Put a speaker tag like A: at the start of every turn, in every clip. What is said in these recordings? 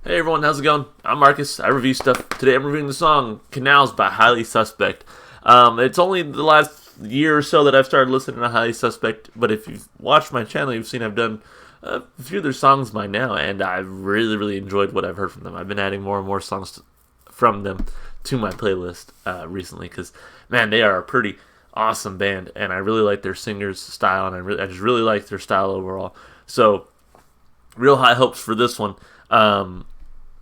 A: Hey everyone, how's it going? I'm Marcus. I review stuff. Today I'm reviewing the song Canals by Highly Suspect. It's only the last year or so that I've started listening to Highly Suspect, but if you've watched my channel, you've seen I've done a few of their songs by now, and I've really enjoyed what I've heard from them. I've been adding more and more songs from them to my playlist recently because, man, they are a pretty awesome band, and I really like their singer's style, and I just really like their style overall. So, real high hopes for this one.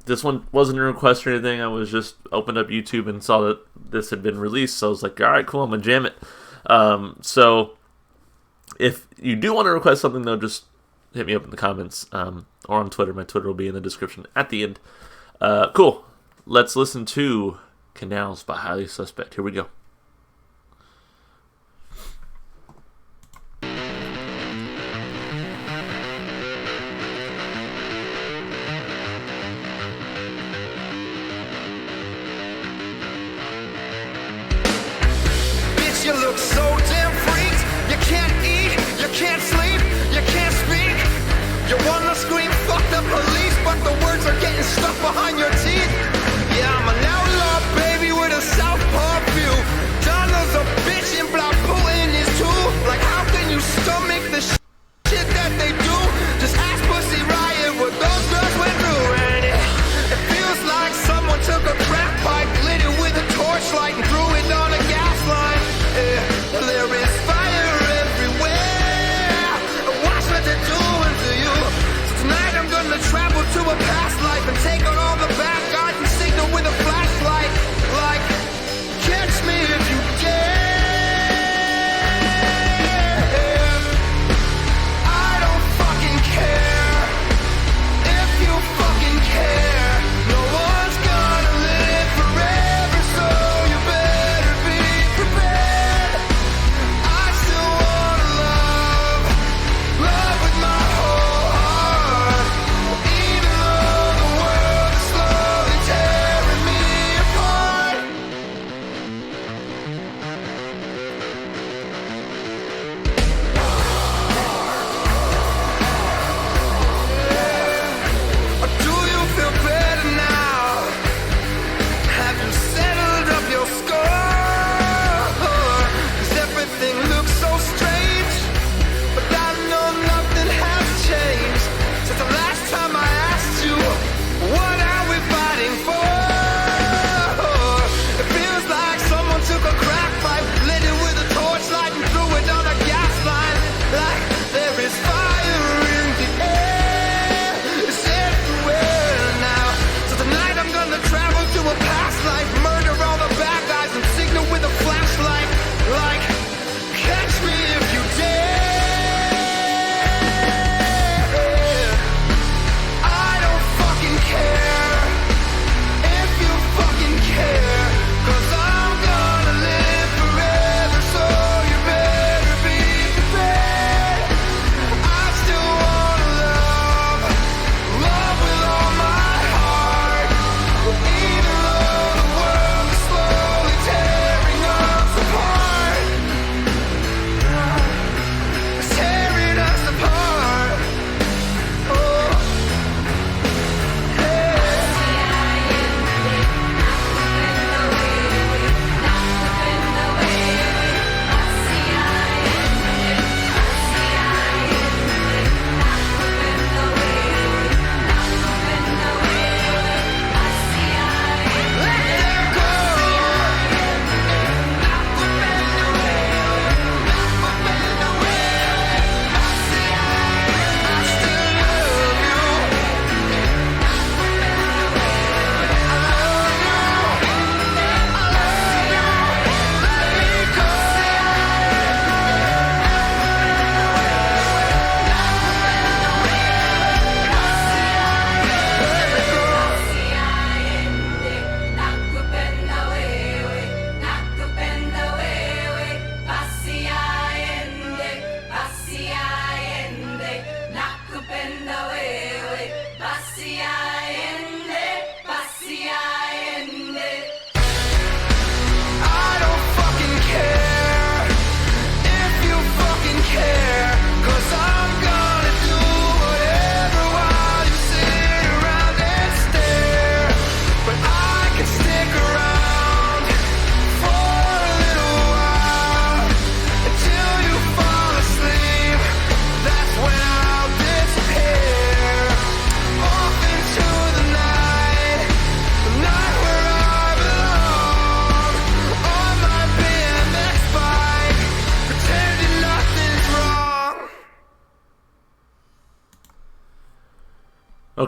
A: This one wasn't a request or anything. I was just opened up YouTube and saw that this had been released, so I was like, all right, cool, I'm gonna jam it. So if you do want to request something, though, just hit me up in the comments or on Twitter. My Twitter will be in the description at the end. Cool. Let's listen to Canals by Highly Suspect. Here we go.
B: You look so damn freaked. You can't eat, you can't sleep, you can't speak. You wanna scream, fuck the police, but the words are getting stuck behind your teeth. Yeah, I'm an outlaw, baby, with a southpaw view.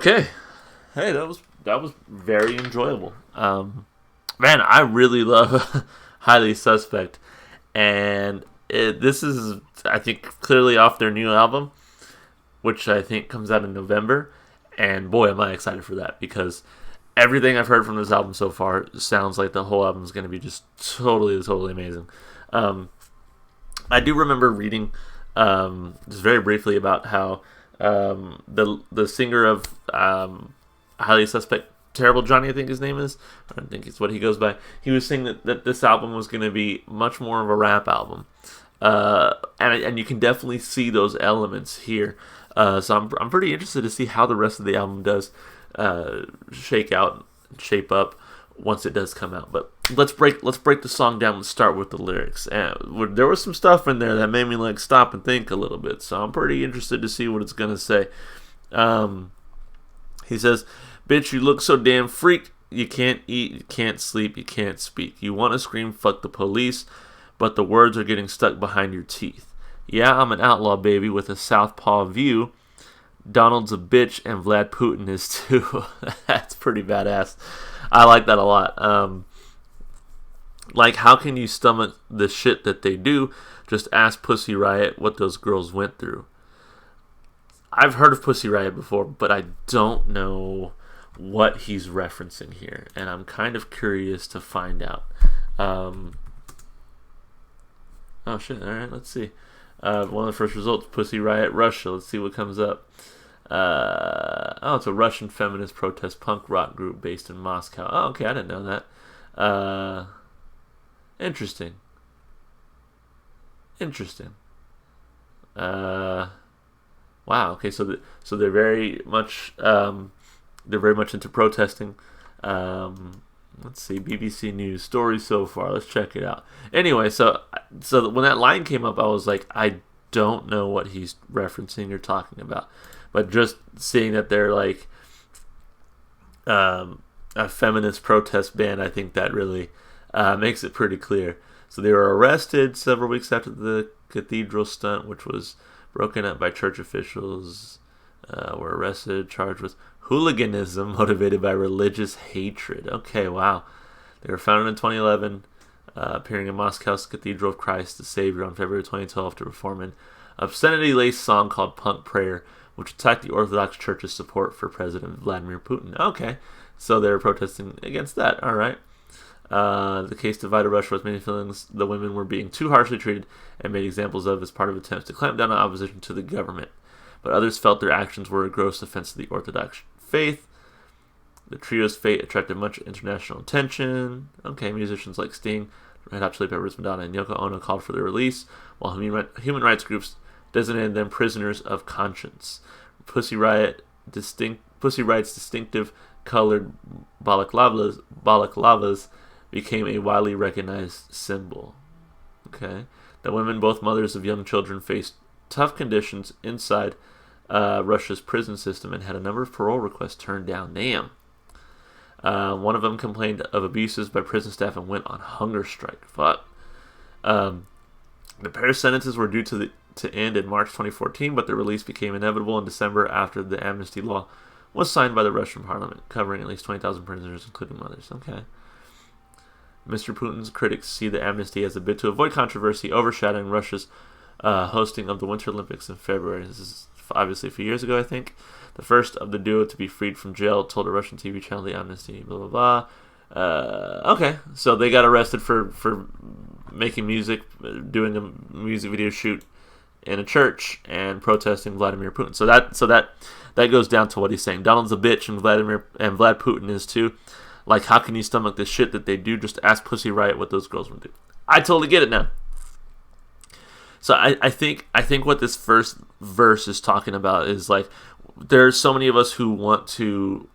A: Okay. Hey, that was very enjoyable. Man, I really love Highly Suspect, and this is, I think, clearly off their new album, which I think comes out in November. And boy, am I excited for that, because everything I've heard from this album so far sounds like the whole album is going to be just totally amazing. I do remember reading just very briefly about how the singer of Highly Suspect, Terrible Johnny, I think his name is. I don't think it's what he goes by. He was saying that this album was going to be much more of a rap album. And you can definitely see those elements here. So I'm pretty interested to see how the rest of the album does shape up once it does come out. But let's break the song down and start with the lyrics. And there was some stuff in there that made me like stop and think a little bit. So I'm pretty interested to see what it's gonna say. He says, "Bitch, you look so damn freak. You can't eat, you can't sleep, you can't speak. You want to scream, fuck the police, but the words are getting stuck behind your teeth. Yeah, I'm an outlaw, baby, with a southpaw view. Donald's a bitch, and Vlad Putin is too." That's pretty badass. I like that a lot. Like, how can you stomach the shit that they do? Just ask Pussy Riot what those girls went through. I've heard of Pussy Riot before, but I don't know what he's referencing here, and I'm kind of curious to find out. Oh shit, alright, let's see. One of the first results, Pussy Riot Russia. Let's see what comes up. It's a Russian feminist protest punk rock group based in Moscow. Oh, okay, I didn't know that. Interesting. Wow. Okay, so they're very much into protesting. Let's see, BBC News stories so far. Let's check it out. Anyway, so when that line came up, I was like, I don't know what he's referencing or talking about, but just seeing that they're like a feminist protest band, I think that really makes it pretty clear. So they were arrested several weeks after the cathedral stunt, which was broken up by church officials. Were arrested, charged with hooliganism motivated by religious hatred. Okay, wow. They were founded in 2011, appearing in Moscow's Cathedral of Christ the Savior on February 2012 to perform an obscenity-laced song called Punk Prayer, which attacked the Orthodox Church's support for President Vladimir Putin. Okay, so they were protesting against that. All right. The case divided Russia with many feelings the women were being too harshly treated and made examples of as part of attempts to clamp down on opposition to the government. But others felt their actions were a gross offense to the Orthodox faith. The trio's fate attracted much international attention. Okay, musicians like Sting, Red Hot Chili Peppers, Madonna, and Yoko Ono called for their release, while human rights groups designated them prisoners of conscience. Pussy Riot's distinctive colored balaclavas became a widely recognized symbol. Okay, the women, both mothers of young children, faced tough conditions inside Russia's prison system and had a number of parole requests turned down. Damn. One of them complained of abuses by prison staff and went on hunger strike. Fuck. The pair's sentences were due to end in March 2014, but their release became inevitable in December after the amnesty law was signed by the Russian parliament, covering at least 20,000 prisoners, including mothers. Okay. Mr. Putin's critics see the amnesty as a bid to avoid controversy overshadowing Russia's hosting of the Winter Olympics in February. This is obviously a few years ago, I think. The first of the duo to be freed from jail told a Russian TV channel the amnesty, blah, blah, blah. Okay, so they got arrested for making music, doing a music video shoot in a church, and protesting Vladimir Putin. So that goes down to what he's saying. Donald's a bitch, and Vlad Putin is too. Like, how can you stomach this shit that they do? Just ask Pussy Riot what those girls would do. I totally get it now. So I think what this first verse is talking about is like, there's so many of us who want to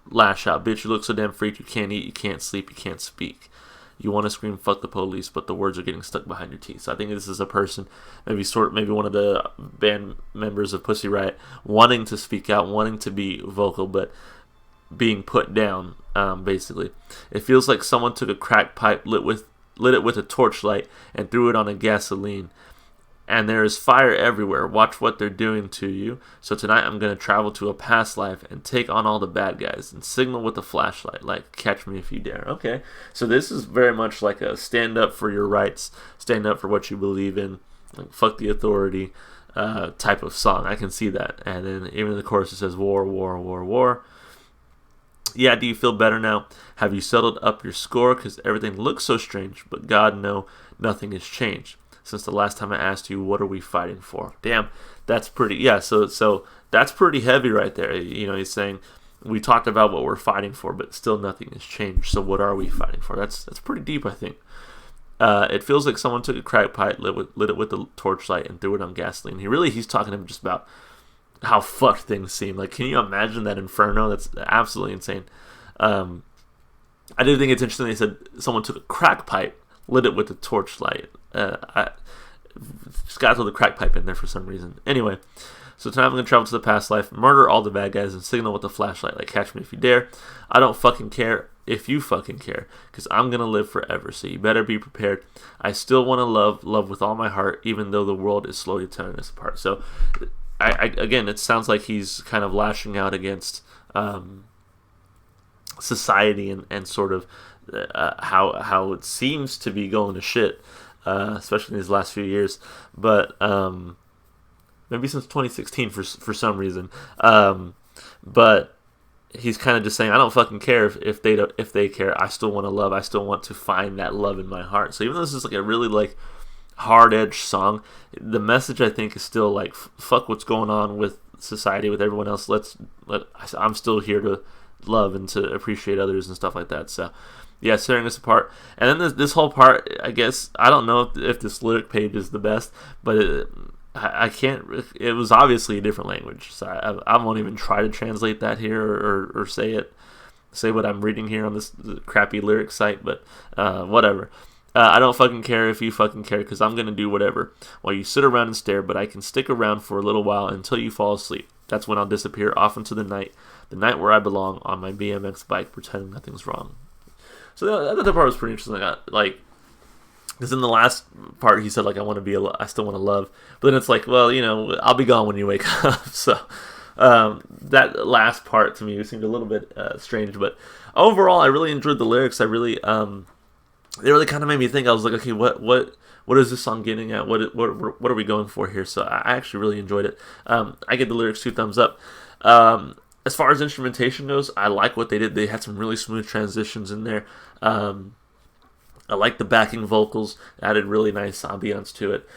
A: lash out. Bitch, you look so damn freak. You can't eat, you can't sleep, you can't speak. You want to scream fuck the police, but the words are getting stuck behind your teeth. So I think this is a person, maybe one of the band members of Pussy Riot, wanting to speak out, wanting to be vocal, but being put down. Basically, it feels like someone took a crack pipe, lit it with a torchlight, and threw it on a gasoline. and there is fire everywhere. Watch what they're doing to you. So tonight I'm going to travel to a past life and take on all the bad guys and signal with a flashlight, like catch me if you dare. Okay, so this is very much like a stand up for your rights, stand up for what you believe in, like fuck the authority type of song. I can see that. And then even in the chorus it says war, war, war, war. Yeah, do you feel better now? Have you settled up your score? Because everything looks so strange, but God, no, nothing has changed since the last time I asked you, what are we fighting for? Damn, that's pretty, yeah, so that's pretty heavy right there. You know, he's saying, we talked about what we're fighting for, but still nothing has changed, so what are we fighting for? That's pretty deep, I think. It feels like someone took a crack pipe, lit it with the torchlight, and threw it on gasoline. He's talking just about how fucked things seem. Like, can you imagine that inferno? That's absolutely insane. I do think it's interesting they said someone took a crack pipe, lit it with a torchlight. I just got to throw the crack pipe in there for some reason. Anyway, so tonight I'm going to travel to the past life, murder all the bad guys, and signal with a flashlight, like catch me if you dare. I don't fucking care if you fucking care, because I'm going to live forever, so you better be prepared. I still want to love with all my heart, even though the world is slowly tearing us apart. So, again, it sounds like he's kind of lashing out against society and sort of how it seems to be going to shit, especially in these last few years. But maybe since 2016 for some reason. But he's kind of just saying, I don't fucking care if they care. I still want to love. I still want to find that love in my heart. So even though this is like a really like hard-edged song, the message I think is still like fuck what's going on with society, with everyone else. I'm still here to love and to appreciate others and stuff like that. So yeah, tearing us apart. And then this whole part, I guess, I don't know if this lyric page is the best, but I can't, it was obviously a different language, so I won't even try to translate that here or say what I'm reading here on this crappy lyric site, but whatever. I don't fucking care if you fucking care, because I'm going to do whatever while you sit around and stare, but I can stick around for a little while until you fall asleep. That's when I'll disappear off into the night where I belong, on my BMX bike, pretending nothing's wrong. So that part was pretty interesting. Like, because in the last part he said, like, I still want to love, but then it's like, well, you know, I'll be gone when you wake up. So that last part to me seemed a little bit strange, but overall I really enjoyed the lyrics. I really they really kind of made me think. I was like, okay, what is this song getting at? What are we going for here? So I actually really enjoyed it. I give the lyrics 2 thumbs up. As far as instrumentation goes, I like what they did. They had some really smooth transitions in there. I like the backing vocals, added really nice ambiance to it.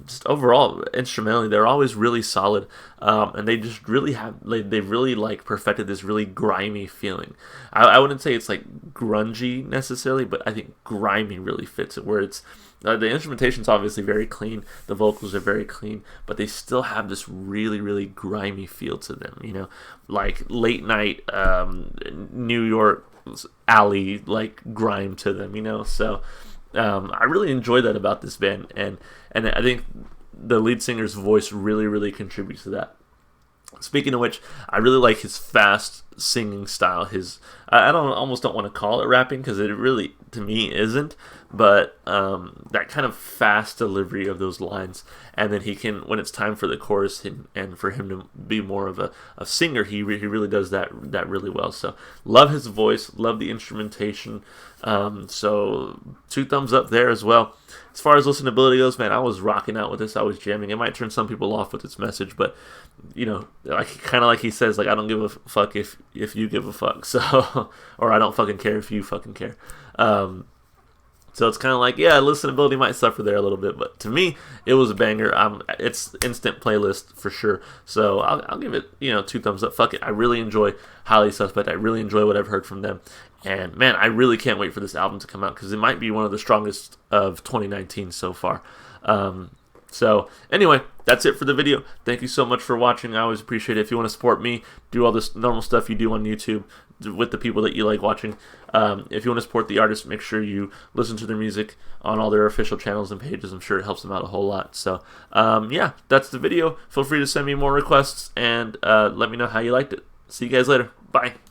A: Just overall, instrumentally, they're always really solid, and they just really they really like perfected this really grimy feeling. I wouldn't say it's like grungy necessarily, but I think grimy really fits it, where it's the instrumentation's obviously very clean, the vocals are very clean, but they still have this really, really grimy feel to them, you know, like late night New York alley like grime to them, you know. So I really enjoy that about this band, and I think the lead singer's voice really, really contributes to that. Speaking of which, I really like his fast singing style. I almost don't want to call it rapping, because it really, to me, isn't. But that kind of fast delivery of those lines, and then he can, when it's time for the chorus and for him to be more of a singer, he really does that really well. So love his voice, love the instrumentation. So 2 thumbs up there as well. As far as listenability goes, man, I was rocking out with this. I was jamming. It might turn some people off with its message, but you know, kind of like he says, like, I don't give a fuck if you give a fuck. So, or I don't fucking care if you fucking care. So it's kind of like, yeah, listenability might suffer there a little bit, but to me, it was a banger. It's instant playlist for sure. So I'll give it, 2 thumbs up. Fuck it. I really enjoy Highly Suspect. I really enjoy what I've heard from them. And man, I really can't wait for this album to come out, because it might be one of the strongest of 2019 so far. So anyway, that's it for the video. Thank you so much for watching. I always appreciate it. If you want to support me, do all this normal stuff you do on YouTube with the people that you like watching. If you want to support the artists, make sure you listen to their music on all their official channels and pages. I'm sure it helps them out a whole lot. So yeah, that's the video. Feel free to send me more requests, and let me know how you liked it. See you guys later. Bye.